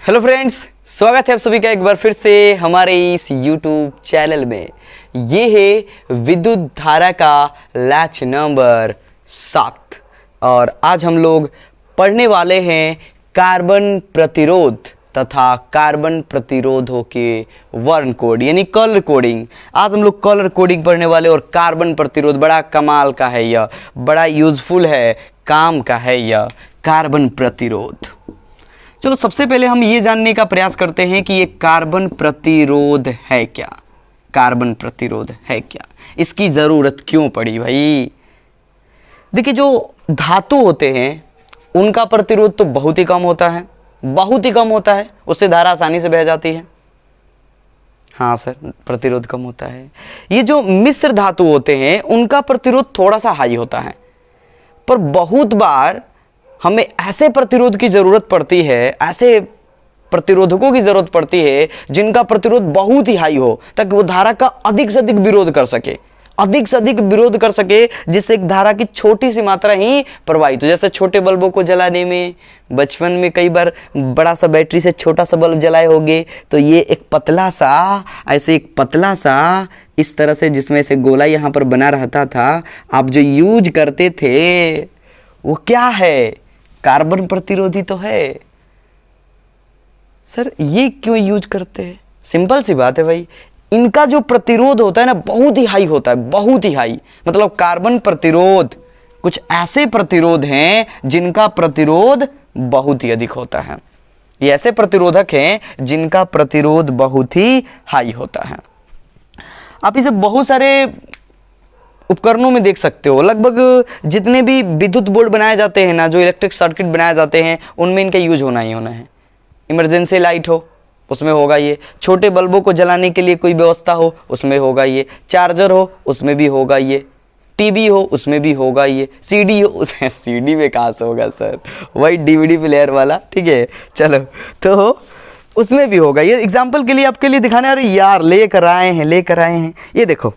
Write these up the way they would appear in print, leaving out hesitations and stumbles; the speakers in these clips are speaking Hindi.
हेलो फ्रेंड्स, स्वागत है आप सभी का एक बार फिर से हमारे इस YouTube चैनल में। ये है विद्युत धारा का लेक्चर नंबर 7 और आज हम लोग पढ़ने वाले हैं कार्बन प्रतिरोध तथा कार्बन प्रतिरोधों के वर्ण कोड यानी कलर कोडिंग। आज हम लोग कलर कोडिंग पढ़ने वाले और कार्बन प्रतिरोध बड़ा कमाल का है, यह बड़ा यूज़फुल है, काम का है यह कार्बन प्रतिरोध। चलो सबसे पहले हम ये जानने का प्रयास करते हैं कि ये कार्बन प्रतिरोध है क्या। कार्बन प्रतिरोध है क्या, इसकी ज़रूरत क्यों पड़ी भाई। देखिए, जो धातु होते हैं उनका प्रतिरोध तो बहुत ही कम होता है, बहुत ही कम होता है, उससे धारा आसानी से बह जाती है। हाँ सर, प्रतिरोध कम होता है। ये जो मिश्र धातु होते हैं उनका प्रतिरोध थोड़ा सा हाई होता है, पर बहुत बार हमें ऐसे प्रतिरोध की ज़रूरत पड़ती है, ऐसे प्रतिरोधकों की ज़रूरत पड़ती है जिनका प्रतिरोध बहुत ही हाई हो, ताकि वो धारा का अधिक से अधिक विरोध कर सके, अधिक से अधिक विरोध कर सके, जिससे एक धारा की छोटी सी मात्रा ही प्रवाहित हो। जैसे छोटे बल्बों को जलाने में, बचपन में कई बार बड़ा सा बैटरी से छोटा सा बल्ब जलाए होंगे, तो ये एक पतला सा, ऐसे एक पतला सा इस तरह से जिसमें से गोला यहाँ पर बना रहता था, आप जो यूज करते थे वो क्या है, कार्बन प्रतिरोधी तो है। सर ये क्यों यूज करते हैं? सिंपल सी बात है भाई, इनका जो प्रतिरोध होता है ना बहुत ही हाई होता है, बहुत ही हाई। मतलब कार्बन प्रतिरोध, कुछ ऐसे प्रतिरोध हैं जिनका प्रतिरोध बहुत ही अधिक होता है। ये ऐसे प्रतिरोधक हैं जिनका प्रतिरोध बहुत ही हाई होता है। आप इसे बहुत सारे उपकरणों में देख सकते हो। लगभग जितने भी विद्युत बोर्ड बनाए जाते हैं ना, जो इलेक्ट्रिक सर्किट बनाए जाते हैं, उनमें इनका यूज होना ही होना है। इमरजेंसी लाइट हो उसमें होगा ये, छोटे बल्बों को जलाने के लिए कोई व्यवस्था हो उसमें होगा ये, चार्जर हो उसमें भी होगा ये, टीवी हो उसमें भी होगा ये, सीडी हो उसमें सीडी में कहाँ से होगा सर, वही डीवीडी प्लेयर वाला, ठीक है। चलो तो उसमें भी होगा ये। एग्जाम्पल के लिए आपके लिए दिखाने, अरे यार लेकर आए हैं, ये देखो,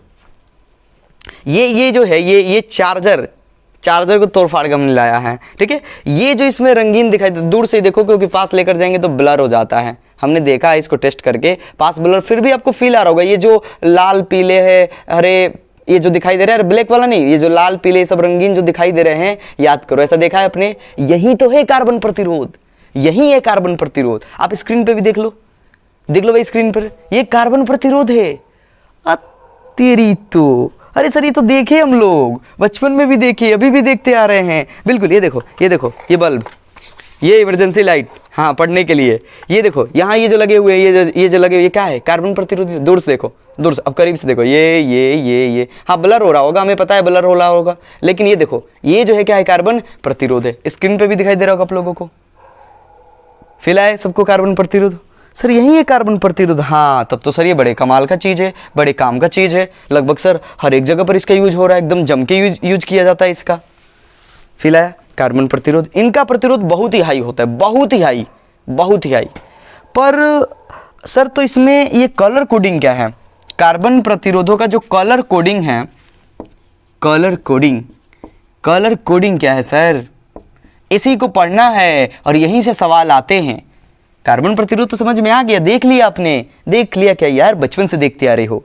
ये जो है ये चार्जर को तोड़ फाड़ के हमने लाया है, ठीक है। ये जो इसमें रंगीन दिखाई दे, दूर से देखो क्योंकि पास लेकर जाएंगे तो ब्लर हो जाता है। हमने देखा है इसको टेस्ट करके, पास ब्लर, फिर भी आपको फील आ रहा होगा। ये जो लाल पीले है, अरे ये जो दिखाई दे रहा है, ब्लैक वाला नहीं, ये जो लाल पीले सब रंगीन जो दिखाई दे रहे हैं, याद करो ऐसा देखा है आपने, यही तो है कार्बन प्रतिरोध, यही है कार्बन प्रतिरोध। आप स्क्रीन पे भी देख लो भाई, स्क्रीन पर ये कार्बन प्रतिरोध है। तेरी तो, अरे सर ये तो देखे हम लोग, बचपन में भी देखे, अभी भी देखते आ रहे हैं। बिल्कुल, ये देखो ये बल्ब, ये इमरजेंसी लाइट, हाँ पढ़ने के लिए, ये देखो यहाँ ये जो लगे हुए हैं, ये जो लगे हुए, ये क्या है, कार्बन प्रतिरोधी। दूर से देखो, दूर से, अब करीब से देखो, ये हाँ ब्लर हो रहा होगा, हमें पता है ब्लर हो रहा होगा, लेकिन ये देखो ये जो है क्या है, कार्बन प्रतिरोध है। स्क्रीन पे भी दिखाई दे रहा होगा आप लोगों को, फिल है सबको कार्बन प्रतिरोध। सर यही है कार्बन प्रतिरोध, हाँ तब तो सर ये बड़े कमाल का चीज़ है, बड़े काम का चीज़ है। लगभग सर हर एक जगह पर इसका यूज हो रहा है, एकदम जम के यूज किया जाता है इसका। फिल है कार्बन प्रतिरोध, इनका प्रतिरोध बहुत ही हाई होता है, बहुत ही हाई। पर सर तो इसमें ये कलर कोडिंग क्या है, कार्बन प्रतिरोधों का जो कलर कोडिंग है, कलर कोडिंग क्या है सर, इसी को पढ़ना है और यहीं से सवाल आते हैं। कार्बन प्रतिरोध तो समझ में आ गया, देख लिया आपने, देख लिया क्या यार, बचपन से देखते आ रहे हो।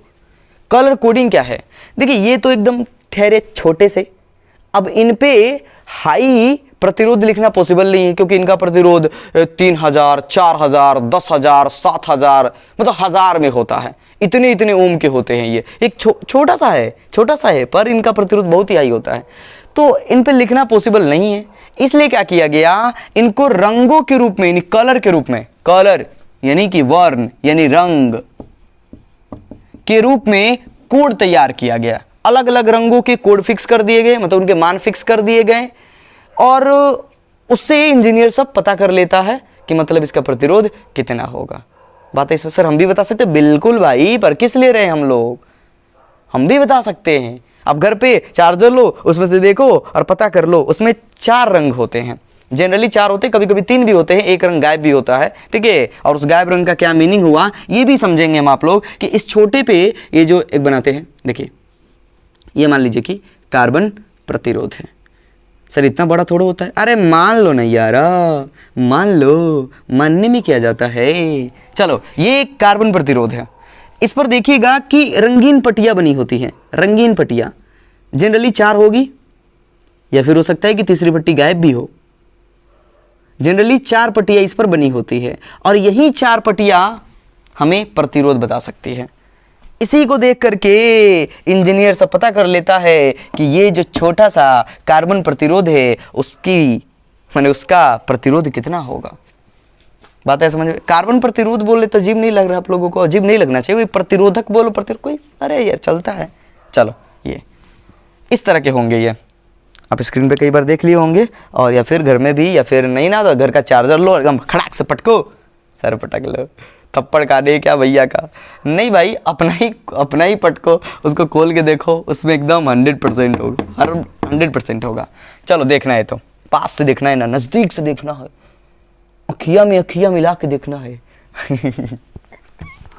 कलर कोडिंग क्या है, देखिए ये तो एकदम ठहरे छोटे से, अब इन पे हाई प्रतिरोध लिखना पॉसिबल नहीं है, क्योंकि इनका प्रतिरोध 3000, 4000, 10,000, 7,000, मतलब 1000 में होता है, इतने ओम के होते हैं। ये एक छोटा सा है, पर इनका प्रतिरोध बहुत ही हाई होता है, तो इन पे लिखना पॉसिबल नहीं है। इसलिए क्या किया गया, इनको रंगों के रूप में यानी कलर के रूप में, कलर यानी कि वर्ण यानी रंग के रूप में कोड तैयार किया गया। अलग अलग रंगों के कोड फिक्स कर दिए गए, मतलब उनके मान फिक्स कर दिए गए, और उससे इंजीनियर सब पता कर लेता है कि मतलब इसका प्रतिरोध कितना होगा। बात है इसमें सर हम भी बता सकते हैं, बिल्कुल भाई, पर किस ले रहे हैं हम लोग, हम भी बता सकते हैं। अब घर पे चार्जर लो, उसमें से देखो और पता कर लो, उसमें 4 रंग होते हैं, जनरली 4 होते हैं, कभी कभी 3 भी होते हैं, एक रंग गायब भी होता है, ठीक है। और उस गायब रंग का क्या मीनिंग हुआ ये भी समझेंगे हम आप लोग, कि इस छोटे पे ये जो एक बनाते हैं, देखिए ये मान लीजिए कि कार्बन प्रतिरोध है, सर इतना बड़ा थोड़ा होता है। अरे मान लो ना यार, मान लो, मानने में क्या जाता है। चलो ये एक कार्बन प्रतिरोध है। इस पर देखिएगा कि रंगीन पट्टियाँ बनी होती हैं। रंगीन पट्टियाँ जनरली 4 होगी, या फिर हो सकता है कि तीसरी पट्टी गायब भी हो। जनरली 4 पट्टियाँ इस पर बनी होती है और यही 4 पट्टियाँ हमें प्रतिरोध बता सकती है। इसी को देख करके इंजीनियर सब पता कर लेता है कि ये जो छोटा सा कार्बन प्रतिरोध है उसका प्रतिरोध कितना होगा। बात है समझ में। कार्बन प्रतिरोध बोले तो अजीब नहीं लग रहा आप लोगों को? अजीब नहीं लगना चाहिए। प्रतिरोधक बोलो, प्रतिरोध कोई, अरे यार चलता है। चलो ये इस तरह के होंगे। ये आप स्क्रीन पे कई बार देख लिए होंगे, और या फिर घर में भी, या फिर नहीं ना तो घर का चार्जर लो, एकदम खड़ाक से पटको, सर पटक लो। थप्पड़ काटे क्या भैया का? नहीं भाई, अपना ही पटको, उसको खोल के देखो, उसमें एकदम 100% होगा, हर 100% होगा। चलो देखना है तो पास से देखना है ना, नज़दीक से देखना है, अखिया में अखिया मिला के देखना है।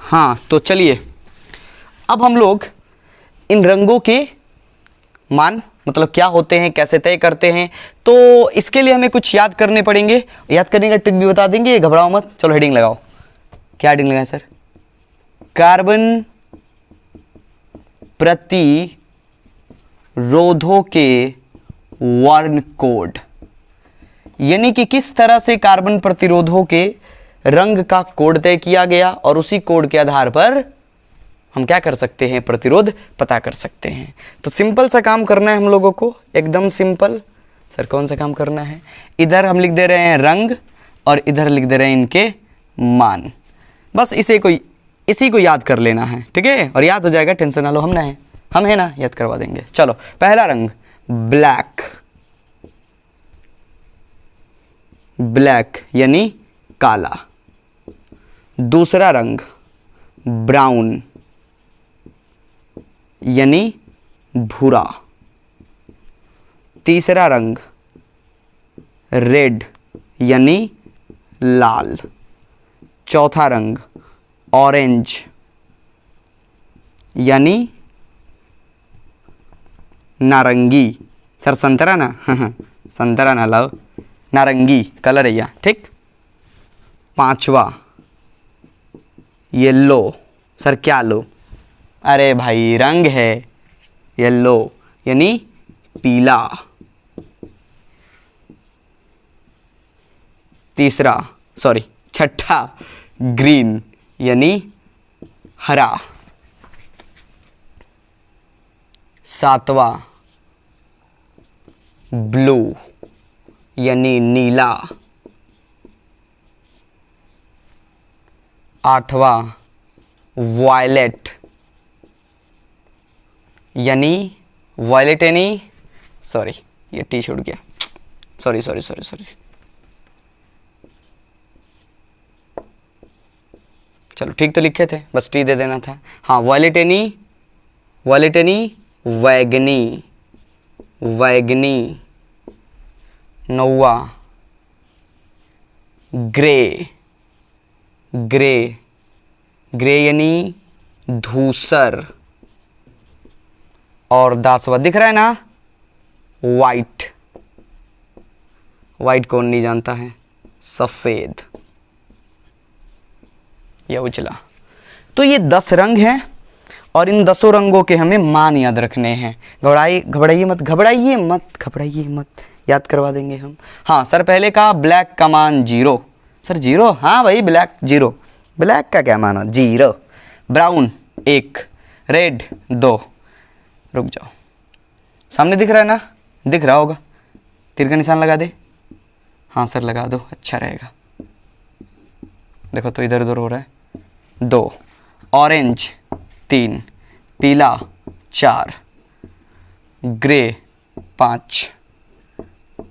हाँ तो चलिए अब हम लोग इन रंगों के मान मतलब क्या होते हैं, कैसे तय करते हैं, तो इसके लिए हमें कुछ याद करने पड़ेंगे। याद करने का ट्रिक भी बता देंगे, घबराओ मत। चलो हेडिंग लगाओ। क्या हेडिंग लगाएं सर? कार्बन प्रतिरोधों के वर्ण कोड, यानी कि किस तरह से कार्बन प्रतिरोधों के रंग का कोड तय किया गया और उसी कोड के आधार पर हम क्या कर सकते हैं, प्रतिरोध पता कर सकते हैं। तो सिंपल सा काम करना है हम लोगों को, एकदम सिंपल। सर कौन सा काम करना है? इधर हम लिख दे रहे हैं रंग और इधर लिख दे रहे हैं इनके मान। बस इसी को याद कर लेना है, ठीक है? और याद हो जाएगा, टेंशन ना लो, हम है ना, याद करवा देंगे। चलो पहला रंग ब्लैक यानी काला। दूसरा रंग ब्राउन यानी भूरा। तीसरा रंग रेड यानी लाल। चौथा रंग ऑरेंज यानी नारंगी। सर संतरा ना, संतरा ना लाओ, नारंगी कलर है, ठीक। पांचवा येलो। सर क्या लो? अरे भाई रंग है, येलो यानी पीला। छठा ग्रीन यानी हरा। सातवां ब्लू यानी नीला। आठवां वायलेट यानी सॉरी ये टी छूट गया, सॉरी। चलो ठीक तो लिखे थे, बस टी दे देना था। हाँ वायलेट यानी वैगनी। नौवा ग्रे यानी धूसर। और 10वां दिख रहा है ना, वाइट कौन नहीं जानता है, सफ़ेद या उजला। तो ये 10 रंग हैं और इन 10 रंगों के हमें मान याद रखने हैं। घबराइए मत, याद करवा देंगे हम। हाँ सर पहले का ब्लैक का मान 0। सर 0? हाँ भाई ब्लैक 0। ब्लैक का क्या मान है? 0। Brown 1, red 2। रुक जाओ, सामने दिख रहा है ना? दिख रहा होगा, तीर का निशान लगा दे। हाँ सर लगा दो, अच्छा रहेगा। देखो तो इधर उधर हो रहा है। 2 ऑरेंज 3, पीला 4, ग्रे 5,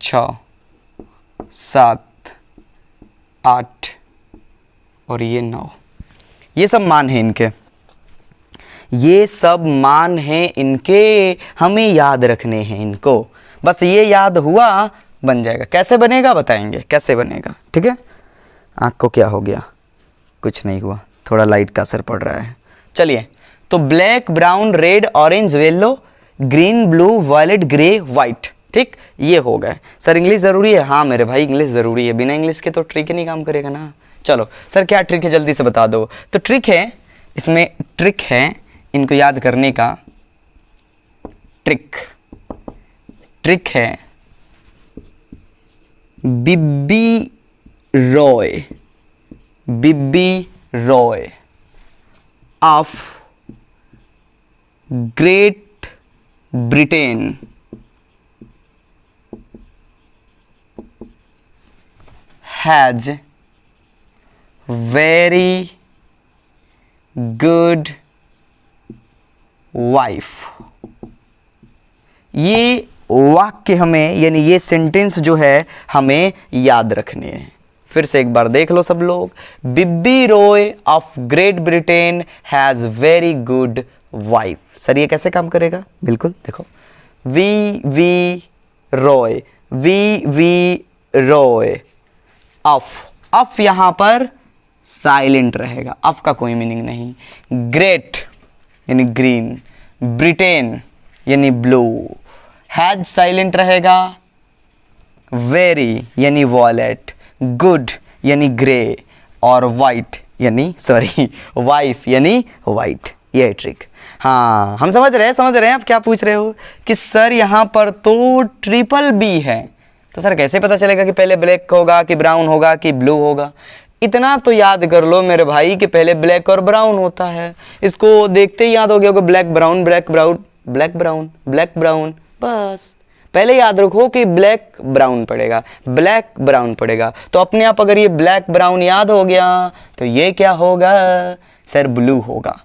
6, 7, 8 और ये 9। ये सब मान हैं इनके, हमें याद रखने हैं इनको। बस ये याद हुआ बन जाएगा। कैसे बनेगा बताएंगे, कैसे बनेगा, ठीक है? आँख को क्या हो गया? कुछ नहीं हुआ, थोड़ा लाइट का असर पड़ रहा है। चलिए तो black, brown, red, orange, yellow, green, blue, violet, grey, white, ठीक, ये हो गए। सर इंग्लिश ज़रूरी है? हाँ मेरे भाई इंग्लिश ज़रूरी है, बिना इंग्लिश के तो ट्रिक ही नहीं काम करेगा ना। चलो सर क्या ट्रिक है जल्दी से बता दो। तो ट्रिक है, इसमें ट्रिक है इनको याद करने का। ट्रिक है Bibby Roy of Great Britain has very good wife. ये वाक्य हमें, यानी ये सेंटेंस जो है हमें याद रखने हैं। फिर से एक बार देख लो सब लोग। Bibby Roy of Great Britain has very good wife. Sir ये कैसे काम करेगा? बिल्कुल देखो, वी रॉय ऑफ यहाँ पर साइलेंट रहेगा, ऑफ का कोई मीनिंग नहीं। ग्रेट यानी ग्रीन, ब्रिटेन यानी ब्लू, हैज साइलेंट रहेगा, वेरी यानी वॉलेट, गुड यानी ग्रे, और वाइट यानी वाइफ यानी वाइट। ये है ट्रिक। हाँ हम समझ रहे हैं आप क्या पूछ रहे हो कि सर यहाँ पर तो ट्रिपल बी है, तो सर कैसे पता चलेगा कि पहले ब्लैक होगा कि ब्राउन होगा कि ब्लू होगा? इतना तो याद कर लो मेरे भाई कि पहले ब्लैक और ब्राउन होता है। इसको देखते ही याद हो गया होगा, black brown black brown black brown black brown. बस पहले याद रखो कि ब्लैक ब्राउन पड़ेगा, ब्लैक ब्राउन पड़ेगा। तो अपने आप अगर ये ब्लैक ब्राउन याद हो गया तो ये क्या होगा? सर ब्लू होगा,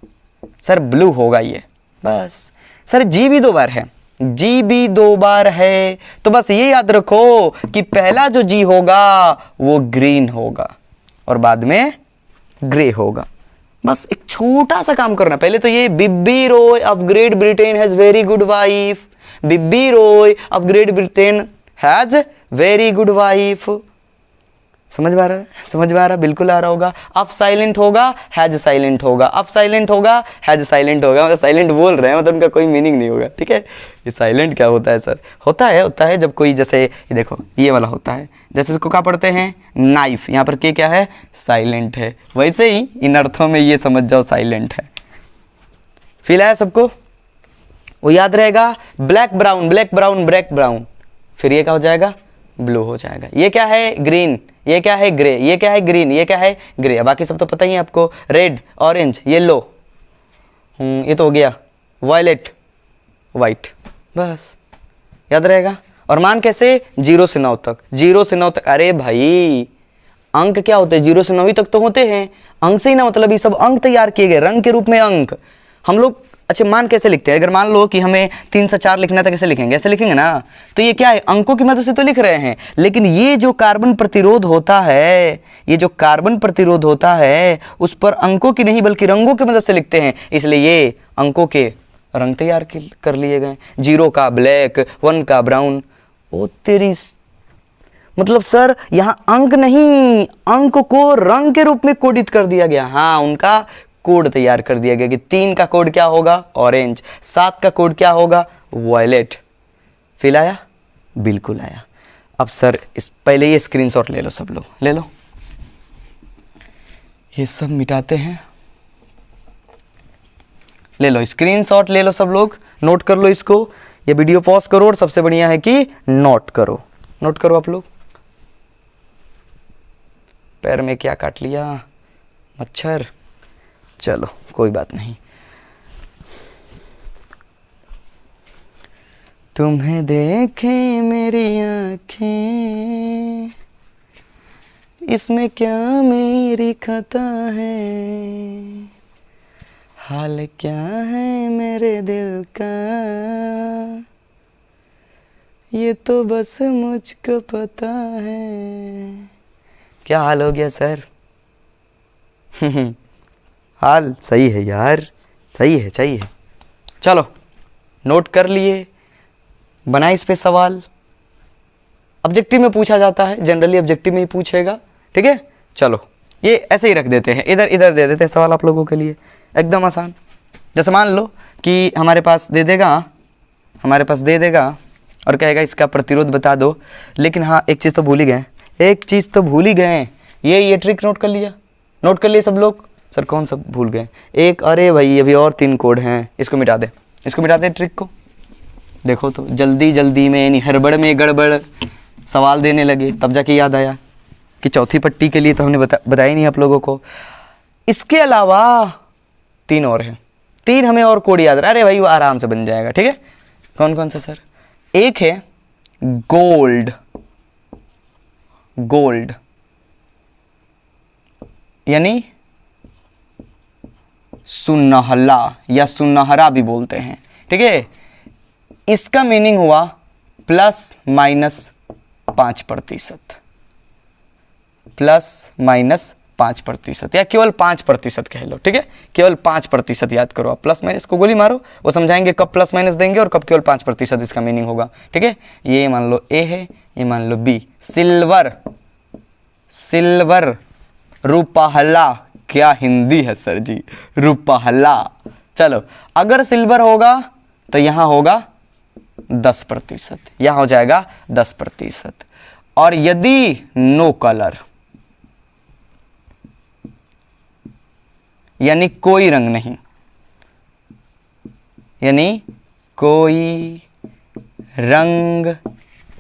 सर ब्लू होगा ये। बस सर जी भी 2 बार है, जी भी 2 बार है, तो बस ये याद रखो कि पहला जो जी होगा वो ग्रीन होगा और बाद में ग्रे होगा। बस एक छोटा सा काम करना। पहले तो ये Bibby Roy of Great Britain has very good wife, Bibby Roy of Great Britain has very good wife. समझ में आ रहा? बिल्कुल आ रहा होगा। अब साइलेंट होगा, हैज साइलेंट होगा, अब साइलेंट होगा, हैज साइलेंट होगा। मतलब साइलेंट बोल रहे हैं, मतलब उनका कोई मीनिंग नहीं होगा। ठीक है, ये साइलेंट क्या होता है सर? होता है जब कोई, जैसे ये देखो ये वाला होता है, जैसे इसको क्या पढ़ते हैं? नाइफ। यहाँ पर के क्या है? साइलेंट है। वैसे ही इन अर्थों में ये समझ जाओ साइलेंट है। फील आया सबको? वो याद रहेगा। Black brown black brown black brown, फिर ये क्या हो जाएगा? ब्लू हो जाएगा। ये क्या है? ग्रीन। ये क्या है? ग्रे। ये क्या है? ग्रीन। ये क्या है? ग्रे। बाकी सब तो पता ही है आपको। रेड, ऑरेंज, येलो, ये तो हो गया। Violet, white. बस याद रहेगा। और मान कैसे? 0 से 9 तक, 0 से 9 तक। अरे भाई अंक क्या होते हैं? 0 से 9 तक तो होते हैं। अंक से ही ना मतलब ये सब अंक तैयार किए गए, रंग के रूप में अंक हम लोग। अच्छा मान कैसे लिखते हैं? अगर मान लो कि हमें 3 से 4 लिखना था, कैसे लिखेंगे? ऐसे लिखेंगे ना। तो ये क्या है? अंकों की मदद से तो लिख रहे हैं, लेकिन ये जो कार्बन प्रतिरोध होता है, ये जो कार्बन प्रतिरोध होता है उस पर अंकों की नहीं बल्कि रंगों की मदद से लिखते हैं। इसलिए ये अंकों के रंग तैयार कर लिए गए। 0 का ब्लैक, 1 का ब्राउन। ओ तेरी, मतलब सर यहाँ अंक नहीं, अंक को रंग के रूप में कोडित कर दिया गया। हाँ, उनका कोड तैयार कर दिया गया कि 3 का कोड क्या होगा? ऑरेंज। 7 का कोड क्या होगा? वायलेट। फील आया? बिल्कुल आया। अब सर इस पहले ये स्क्रीनशॉट ले लो, सब लोग ले लो, ये सब मिटाते हैं। ले लो स्क्रीनशॉट, ले लो सब लोग, नोट कर लो इसको। ये वीडियो पॉज करो और सबसे बढ़िया है कि नोट करो। नोट करो आप लोग। पैर में क्या काट लिया? मच्छर। चलो कोई बात नहीं। तुम्हें देखे मेरी आँखें, इसमें क्या मेरी खता है? हाल क्या है मेरे दिल का, ये तो बस मुझको पता है। क्या हाल हो गया सर? हाल सही है यार, सही है। चलो नोट कर लिए, बनाए इस पे सवाल। ऑब्जेक्टिव में पूछा जाता है, जनरली ऑब्जेक्टिव में ही पूछेगा। ठीक है, चलो ये ऐसे ही रख देते हैं, इधर दे देते हैं सवाल आप लोगों के लिए, एकदम आसान। जैसे मान लो कि हमारे पास दे देगा और कहेगा इसका प्रतिरोध बता दो। लेकिन हाँ एक चीज़ तो भूल ही गए, ये ट्रिक नोट कर लिए सब लोग। सर कौन सा भूल गए? एक, अरे भाई अभी और 3 कोड हैं, इसको मिटा दे ट्रिक को। देखो तो जल्दी में यानी हड़बड़ में गड़बड़ सवाल देने लगे, तब जाके याद आया कि चौथी पट्टी के लिए तो हमने बताया नहीं आप लोगों को। इसके अलावा 3 और हैं, 3 हमें और कोड याद रहा। अरे भाई वो आराम से बन जाएगा, ठीक है। कौन सा सर? एक है गोल्ड यानी सुनहला या सुनहरा भी बोलते हैं, ठीक है। इसका मीनिंग हुआ ±5%, ±5% या केवल 5% कह लो, ठीक है। केवल 5% याद करो आप, प्लस माइनस को गोली मारो, वो समझाएंगे कब प्लस माइनस देंगे और कब केवल 5% इसका मीनिंग होगा, ठीक है। ये मान लो ए है, ये मान लो बी। सिल्वर रुपहला, क्या हिंदी है सर जी, रुपहला। चलो अगर सिल्वर होगा तो यहाँ होगा 10%, यहाँ हो जाएगा 10%। और यदि नो कलर यानी कोई रंग नहीं, यानी कोई रंग,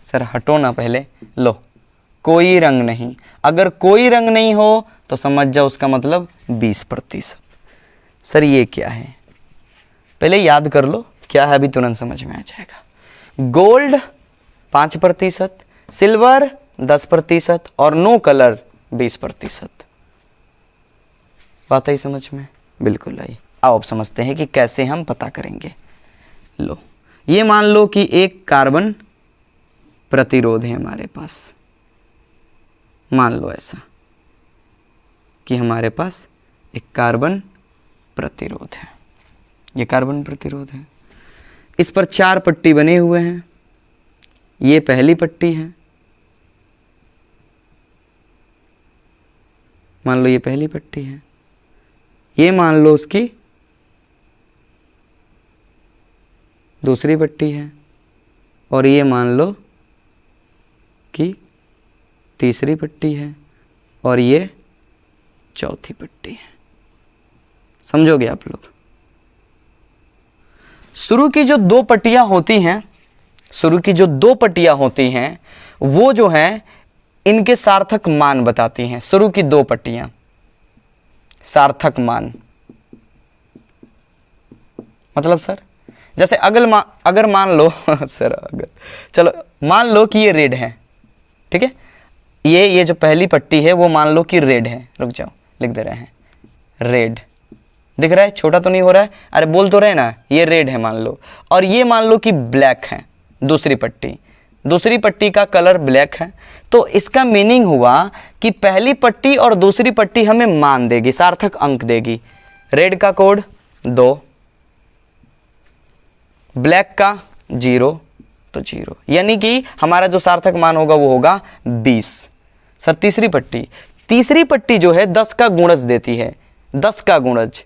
सर हटो ना पहले, लो कोई रंग नहीं। अगर कोई रंग नहीं हो तो समझ जाओ उसका मतलब 20%। सर ये क्या है? पहले याद कर लो क्या है, अभी तुरंत समझ में आ जाएगा। गोल्ड 5%, सिल्वर 10% और नो कलर 20%। बात आई समझ में? बिल्कुल आई। आओ अब समझते हैं कि कैसे हम पता करेंगे। लो ये मान लो कि एक कार्बन प्रतिरोध है हमारे पास। मान लो ऐसा कि हमारे पास एक कार्बन प्रतिरोध है, ये कार्बन प्रतिरोध है। इस पर 4 पट्टी बने हुए हैं। ये पहली पट्टी है, मान लो ये पहली पट्टी है। ये मान लो उसकी दूसरी पट्टी है और ये मान लो कि तीसरी पट्टी है और ये चौथी पट्टी है। समझोगे आप लोग? शुरू की जो 2 पट्टियां होती हैं, वो जो है इनके सार्थक मान बताती हैं। शुरू की 2 पट्टियां सार्थक मान मतलब सर जैसे अगर मान लो सर अगर चलो मान लो कि ये रेड है, ठीक है। ये जो पहली पट्टी है वो मान लो कि रेड है। रुक जाओ, लिख दे रहे हैं रेड। दिख रहा है? छोटा तो नहीं हो रहा है? अरे बोल तो रहे ना, ये रेड है मान लो। और ये मान लो कि ब्लैक है, दूसरी पट्टी का कलर ब्लैक है। तो इसका मीनिंग हुआ कि पहली पट्टी और दूसरी पट्टी हमें मान देगी, सार्थक अंक देगी। रेड का कोड 2, ब्लैक का 0 तो 0, यानी कि हमारा जो सार्थक मान होगा वो होगा 20। सर तीसरी पट्टी जो है 10 का गुणज देती है। 10 का गुणज,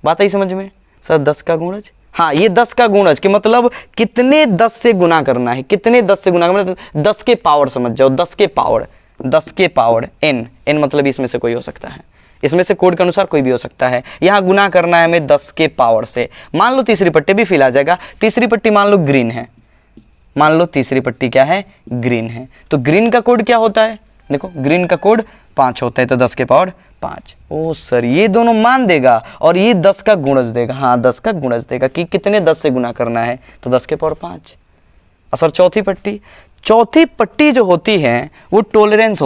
बात आई समझ में? सर 10 का गुणज, हाँ ये 10 का गुणज कि मतलब कितने 10 से गुना करना है, कितने 10 से गुना करना, मतलब 10 के पावर समझ जाओ, 10 के पावर n मतलब इसमें से कोई हो सकता है, इसमें से कोड के अनुसार कोई भी हो सकता है। यहाँ गुना करना है हमें 10 के पावर से। मान लो तीसरी पट्टी भी फिल आ जाएगा। तीसरी पट्टी मान लो ग्रीन है, मान लो तीसरी पट्टी क्या है? ग्रीन है। तो ग्रीन का कोड क्या होता है? देखो ग्रीन का कोड 5 होता है, तो 10 के पावर 5। ओ सर ये दोनों मान देगा और ये 10 का गुणज देगा। हाँ 10 का गुणज देगा कि कितने 10 से गुना करना है, तो 10 के पावर 5। और सर चौथी पट्टी जो होती है वो टॉलरेंस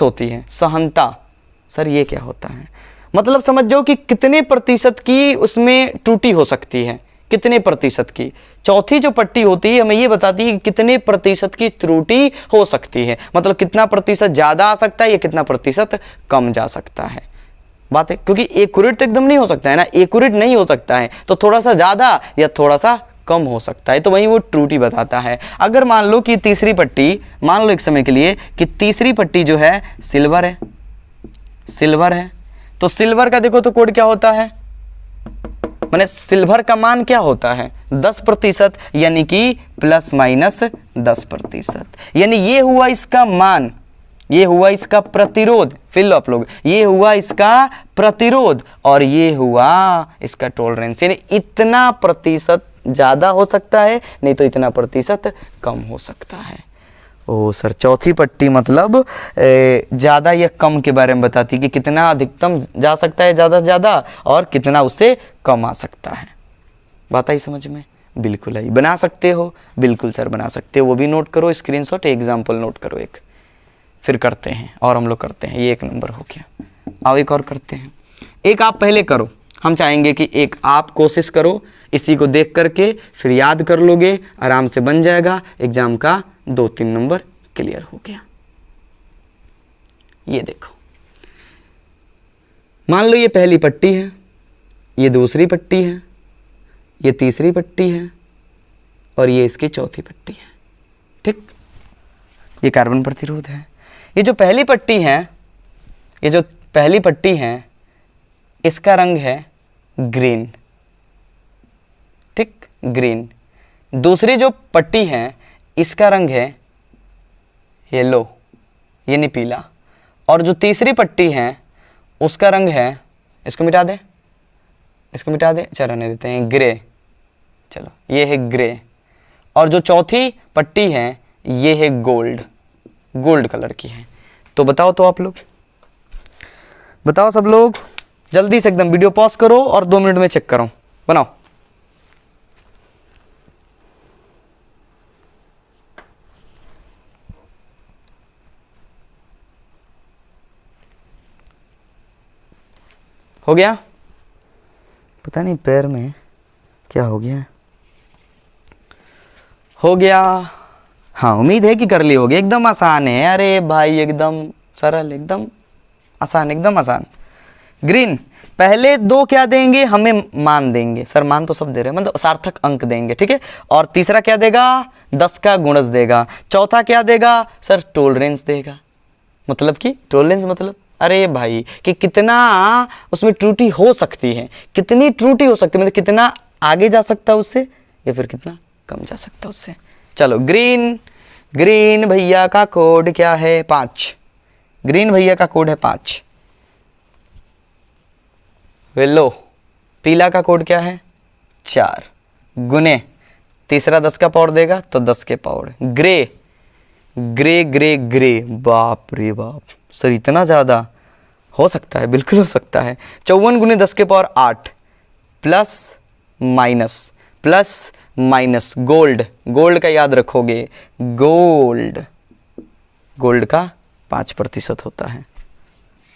होती है, सहनता। सर ये क्या होता है? मतलब समझ जाओ कि कितने प्रतिशत की उसमें त्रुटि हो सकती है, कितने प्रतिशत की। चौथी जो पट्टी होती है हमें ये बताती है कि कितने प्रतिशत की त्रुटि हो सकती है, मतलब कितना प्रतिशत ज़्यादा आ सकता है या कितना प्रतिशत कम जा सकता है। बात है, क्योंकि एक्यूरेट तो एकदम नहीं हो सकता है ना, एक्यूरेट नहीं हो सकता है, तो थोड़ा सा ज़्यादा या थोड़ा सा कम हो सकता है, तो वही वो त्रुटि बताता है। अगर मान लो कि तीसरी पट्टी, मान लो एक समय के लिए कि तीसरी पट्टी जो है सिल्वर है, तो सिल्वर का देखो तो कोड क्या होता है? माने सिल्वर का मान क्या होता है 10%, यानी कि प्लस माइनस 10%, यानी ये हुआ इसका मान, ये हुआ इसका प्रतिरोध, फिर लो आप लोग, ये हुआ इसका प्रतिरोध और ये हुआ इसका टॉलरेंस, यानी इतना प्रतिशत ज़्यादा हो सकता है, नहीं तो इतना प्रतिशत कम हो सकता है। ओ सर, चौथी पट्टी मतलब ज़्यादा या कम के बारे में बताती कि कितना अधिकतम जा सकता है ज़्यादा से ज़्यादा और कितना उससे कम आ सकता है। बात आई समझ में? बिल्कुल आई। बना सकते हो? बिल्कुल सर बना सकते हो, वो भी नोट करो, स्क्रीनशॉट एग्जाम्पल नोट करो एक, फिर करते हैं और हम लोग करते हैं। ये 1 नंबर हो गया। आओ एक और करते हैं। एक आप पहले करो, हम चाहेंगे कि एक आप कोशिश करो, इसी को देख करके फिर याद कर लोगे, आराम से बन जाएगा, एग्जाम का 2-3 नंबर क्लियर हो गया। ये देखो, मान लो ये पहली पट्टी है, ये दूसरी पट्टी है, ये तीसरी पट्टी है और ये इसकी चौथी पट्टी है। ठीक, ये कार्बन प्रतिरोध है। ये जो पहली पट्टी है, ये जो पहली पट्टी है, इसका रंग है ग्रीन। ठीक, ग्रीन। दूसरी जो पट्टी है इसका रंग है येलो, यानी पीला। और जो तीसरी पट्टी है उसका रंग है, इसको मिटा दें, इसको मिटा दें, चलो रहने देते हैं, ग्रे। चलो ये है ग्रे। और जो चौथी पट्टी है ये है गोल्ड, गोल्ड कलर की है। तो बताओ, तो आप लोग बताओ, सब लोग जल्दी से एकदम वीडियो पॉज करो और 2 मिनट में चेक करो, बनाओ। हो गया? पता नहीं पैर में क्या हो गया। हो गया? हाँ, उम्मीद है कि कर ली होगी। एकदम आसान है, अरे भाई एकदम सरल, एकदम आसान, एकदम आसान। ग्रीन, पहले 2 क्या देंगे हमें? मान देंगे। सर मान तो सब दे रहे हैं, मतलब सार्थक अंक देंगे, ठीक है। और तीसरा क्या देगा? 10 का गुणज देगा। चौथा क्या देगा? सर टॉलरेंस देगा। मतलब कि टॉलरेंस मतलब, अरे भाई कि कितना उसमें त्रुटि हो सकती है, कितनी त्रुटि हो सकती है, मतलब कितना आगे जा सकता है उससे या फिर कितना कम जा सकता है उससे। चलो ग्रीन, ग्रीन भैया का कोड क्या है? 5। ग्रीन भैया का कोड है 5। वेलो, पीला का कोड क्या है? 4 गुने तीसरा 10 का पावर देगा तो 10 के power. Grey, grey grey grey, बाप रे बाप सर, इतना ज़्यादा हो सकता है? बिल्कुल हो सकता है। 54 गुने 10 के power 8 plus minus, plus minus. Gold, gold का याद रखोगे, गोल्ड, गोल्ड का 5% होता है।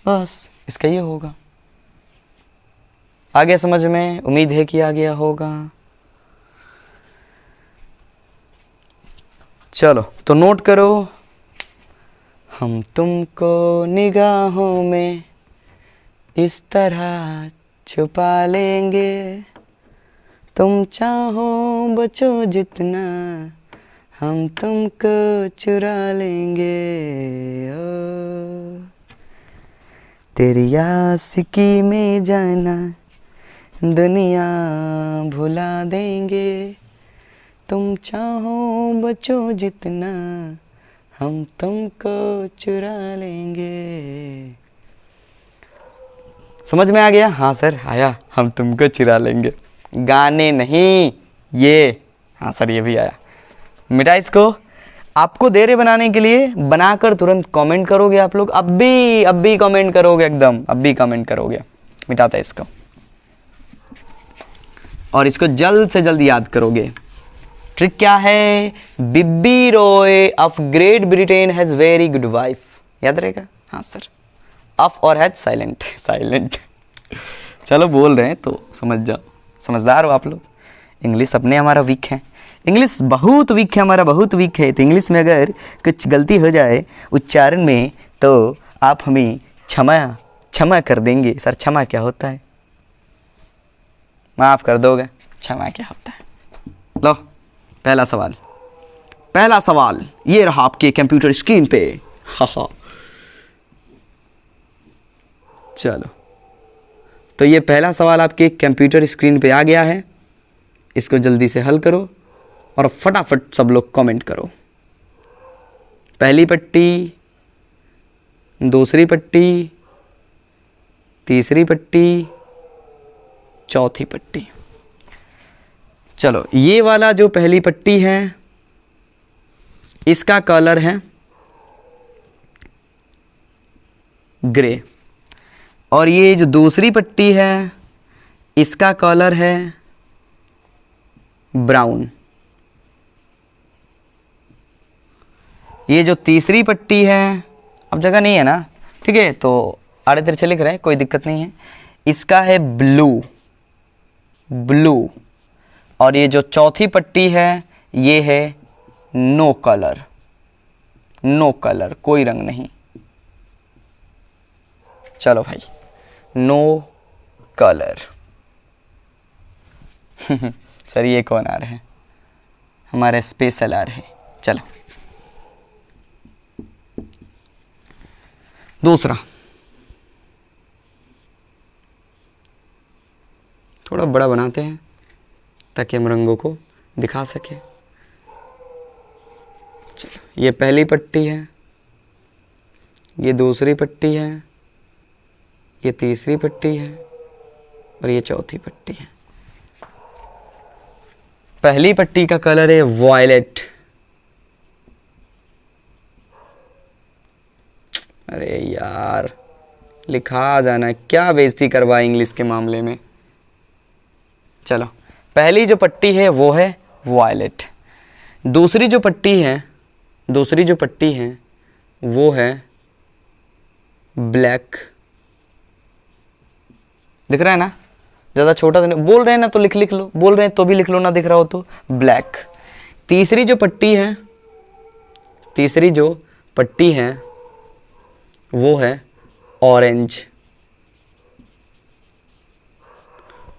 बस इसका ये होगा। आ गया समझ में? उम्मीद है कि आ गया होगा। चलो तो नोट करो। हम तुमको निगाहों में इस तरह छुपा लेंगे, तुम चाहो बचो जितना, हम तुमको चुरा लेंगे। ओ तेरी आशिकी में जाना दुनिया भुला देंगे, तुम चाहो बचो जितना, हम तुमको चुरा लेंगे। समझ में आ गया? हाँ सर आया, हम तुमको चुरा लेंगे। गाने नहीं ये, हाँ सर ये भी आया। मिटा इसको। आपको दे रहे बनाने के लिए, बनाकर तुरंत कमेंट करोगे आप लोग। अब भी कमेंट करोगे, एकदम अब भी कमेंट करोगे। मिटाता है इसको और इसको जल्द से जल्द याद करोगे। ट्रिक क्या है? Bibby Roy of Great Britain has very good wife. याद रहेगा? हाँ सर। ऑफ और हैज साइलेंट, साइलेंट। चलो बोल रहे हैं तो समझ जाओ, समझदार हो आप लोग। इंग्लिश अपने हमारा वीक है, इंग्लिश बहुत वीक है हमारा, बहुत वीक है। तो इंग्लिश में अगर कुछ गलती हो जाए उच्चारण में तो आप हमें क्षमा कर देंगे। सर क्षमा क्या होता है? माफ़ कर दोगे? क्षमा क्या होता है? लो पहला सवाल, पहला सवाल ये रहा आपके कंप्यूटर स्क्रीन पे। हाँ चलो तो ये पहला सवाल आपके कंप्यूटर स्क्रीन पे आ गया है, इसको जल्दी से हल करो और फटाफट सब लोग कमेंट करो। पहली पट्टी, दूसरी पट्टी, तीसरी पट्टी, चौथी पट्टी। चलो, ये वाला जो पहली पट्टी है इसका कलर है ग्रे, और ये जो दूसरी पट्टी है इसका कलर है ब्राउन। ये जो तीसरी पट्टी है, अब जगह नहीं है ना, ठीक है, तो आड़े तिरछे लिख रहे हैं, कोई दिक्कत नहीं है, इसका है ब्लू, ब्लू। और ये जो चौथी पट्टी है ये है नो कलर, नो कलर, कोई रंग नहीं। चलो भाई, नो कलर। सर ये कौन आ रहा है? हमारे स्पेशल आ रहे हैं। चलो दूसरा, थोड़ा बड़ा बनाते हैं ताकि हम रंगों को दिखा सकें। चलो, ये पहली पट्टी है, ये दूसरी पट्टी है, ये तीसरी पट्टी है और ये चौथी पट्टी है। पहली पट्टी का कलर है वॉयलेट। अरे यार, लिखा जाना, क्या बेइज्जती करवा इंग्लिश के मामले में। चलो, पहली जो पट्टी है वो है वॉयलेट, दूसरी जो पट्टी है वो है ब्लैक। दिख रहा है ना? ज़्यादा छोटा तो नहीं, बोल रहे हैं ना तो लिख लो, बोल रहे हैं तो भी लिख लो ना, दिख रहा हो तो ब्लैक। तीसरी जो पट्टी है वो है ऑरेंज,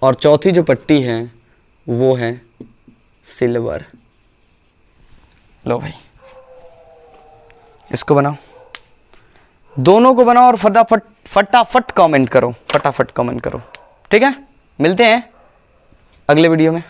और चौथी जो पट्टी है वो है सिल्वर। लो भाई, इसको बनाओ, दोनों को बनाओ और फटाफट कमेंट करो, फटाफट कमेंट करो। ठीक है, मिलते हैं अगले वीडियो में।